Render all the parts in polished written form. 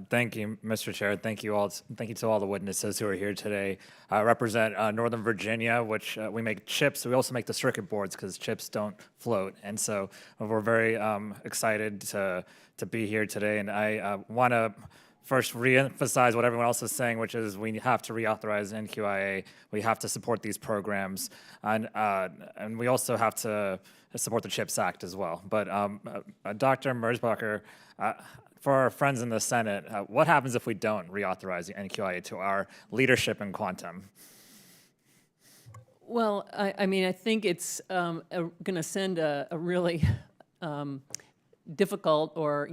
Thank you, Mr. Chair. Thank you all. Thank you to all the witnesses who are here today. I represent Northern Virginia, which we make chips. We also make the circuit boards because chips don't float. And so we're very excited to be here today. And I want to first reemphasize what everyone else is saying, which is we have to reauthorize NQIA. We have to support these programs. And we also have to support the CHIPS Act as well. But Dr. Merzbacher, for our friends in the Senate, what happens if we don't reauthorize the NQIA to our leadership in quantum? Well, I mean, I think it's going to send a really difficult or,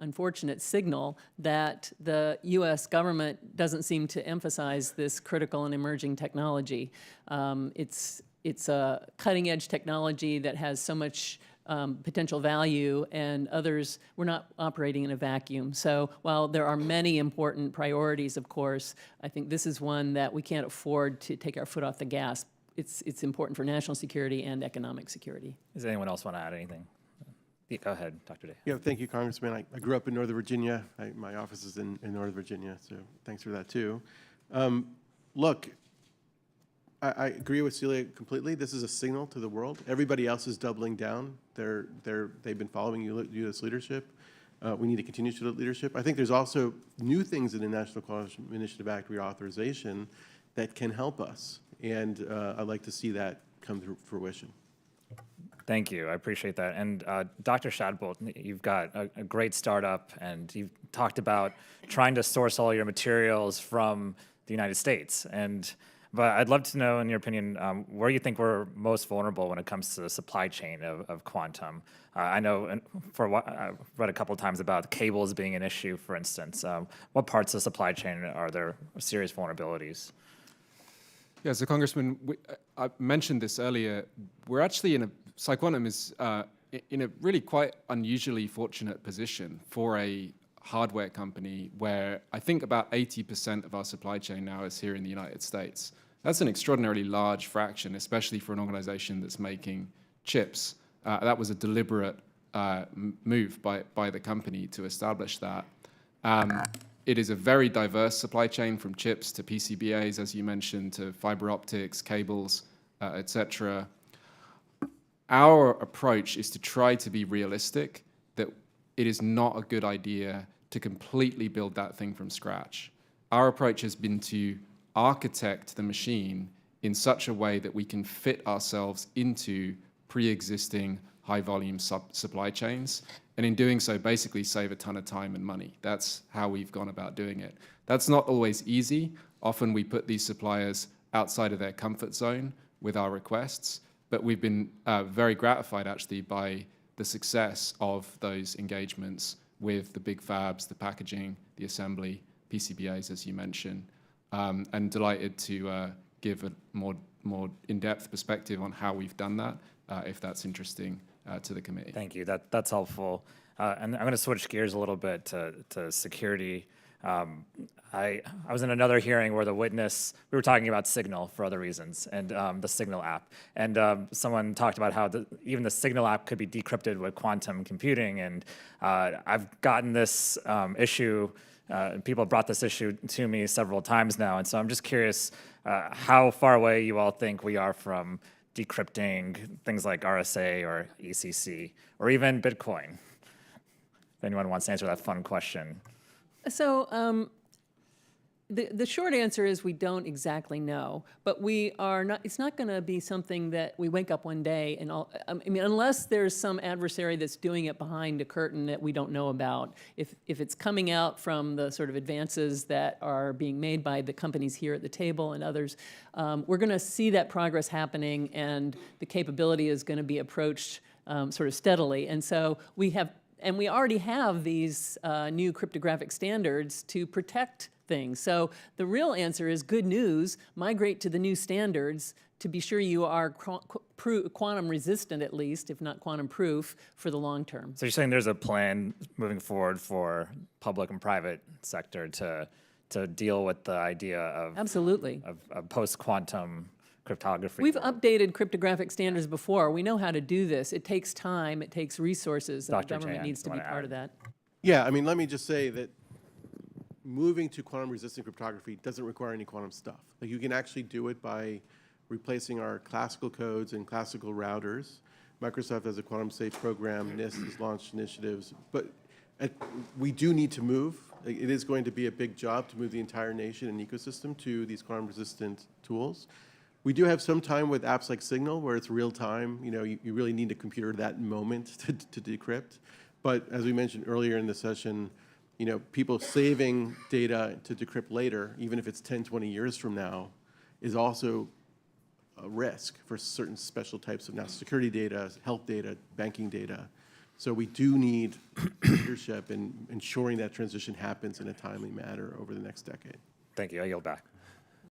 unfortunate signal that the U.S. government doesn't seem to emphasize this critical and emerging technology. It's a cutting-edge technology that has so much potential value, and others, we're not operating in a vacuum. So while there are many important priorities, of course, I think this is one that we can't afford to take our foot off the gas. It's important for national security and economic security. Does anyone else want to add anything? Yeah, go ahead, Dr. Day. Yeah, thank you, Congressman. I grew up in Northern Virginia. My office is in Northern Virginia, so thanks for that, too. Look, I agree with Celia completely. This is a signal to the world. Everybody else is doubling down. They've been following U.S. leadership. We need to continue to do leadership. I think there's also new things in the National Quantum Initiative Act reauthorization that can help us, and I'd like to see that come to fruition. Thank you. I appreciate that. And Dr. Shadbolt, you've got a great startup, and you've talked about trying to source all your materials from the United States. But I'd love to know, in your opinion, where you think we're most vulnerable when it comes to the supply chain of quantum. I know I've read a couple of times about cables being an issue, for instance. What parts of the supply chain are there serious vulnerabilities? Yeah, so Congressman, I mentioned this earlier. We're actually PsiQuantum is in a really quite unusually fortunate position for a hardware company where I think about 80% of our supply chain now is here in the United States. That's an extraordinarily large fraction, especially for an organization that's making chips. That was a deliberate move by the company to establish that. It is a very diverse supply chain, from chips to PCBAs, as you mentioned, to fiber optics, cables, et cetera. Our approach is to try to be realistic that it is not a good idea to completely build that thing from scratch. Our approach has been to architect the machine in such a way that we can fit ourselves into pre-existing high-volume supply chains, and in doing so, basically save a ton of time and money. That's how we've gone about doing it. That's not always easy. Often we put these suppliers outside of their comfort zone with our requests, but we've been very gratified, actually, by the success of those engagements with the big fabs, the packaging, the assembly, PCBAs, as you mentioned, and delighted to give a more in-depth perspective on how we've done that, if that's interesting to the committee. Thank you. That's helpful. And I'm going to switch gears a little bit to security. I was in another hearing where we were talking about Signal for other reasons, and the Signal app. And someone talked about how even the Signal app could be decrypted with quantum computing. And I've gotten this issue, people brought this issue to me several times now. And so I'm just curious how far away you all think we are from decrypting things like RSA or ECC, or even Bitcoin. If anyone wants to answer that fun question. So the short answer is we don't exactly know, but we are not. It's not going to be something that we wake up one day and all. I mean, unless there's some adversary that's doing it behind a curtain that we don't know about. If it's coming out from the sort of advances that are being made by the companies here at the table and others, we're going to see that progress happening, and the capability is going to be approached sort of steadily. And so we already have these new cryptographic standards to protect things. So the real answer is good news, migrate to the new standards to be sure you are quantum resistant, at least, if not quantum proof, for the long term. So you're saying there's a plan moving forward for public and private sector to deal with the idea of absolutely of post-quantum cryptography? We've updated cryptographic standards before. We know how to do this. It takes time, it takes resources, and the government needs to be part of that. Yeah, I mean, let me just say that moving to quantum-resistant cryptography doesn't require any quantum stuff. Like, you can actually do it by replacing our classical codes and classical routers. Microsoft has a quantum safe program, NIST has launched initiatives, but we do need to move. It is going to be a big job to move the entire nation and ecosystem to these quantum-resistant tools. We do have some time with apps like Signal, where it's real time. You know, you really need a computer that moment to decrypt. But as we mentioned earlier in the session, you know, people saving data to decrypt later, even if it's 10, 20 years from now, is also a risk for certain special types of national security data, health data, banking data. So we do need leadership in ensuring that transition happens in a timely manner over the next decade. Thank you. I yield back.